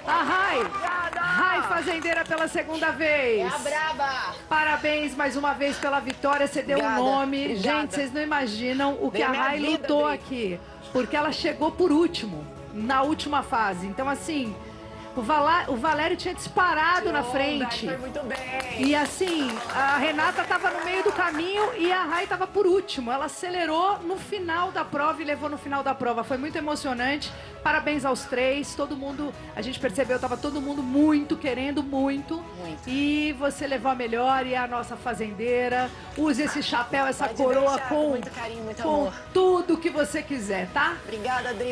A Rai fazendeira pela segunda vez. É a braba. Parabéns mais uma vez pela vitória, você deu um nome. Obrigada. Gente, vocês não imaginam o que a Minha Rai vida, lutou Dri. aqui. Porque ela chegou por último, na última fase. Então, assim, o Valério tinha disparado na frente. Foi muito bem. E assim, a Renata estava no meio do caminho e a Rai estava por último. Ela acelerou no final da prova e levou no final da prova. Foi muito emocionante. Parabéns aos três. Todo mundo, a gente percebeu, estava todo mundo muito querendo, muito. E você levou a melhor e a nossa fazendeira. Use esse chapéu, essa Pode coroa deixar, com muito carinho, muito com amor. tudo que você quiser, tá? Obrigada, Adri.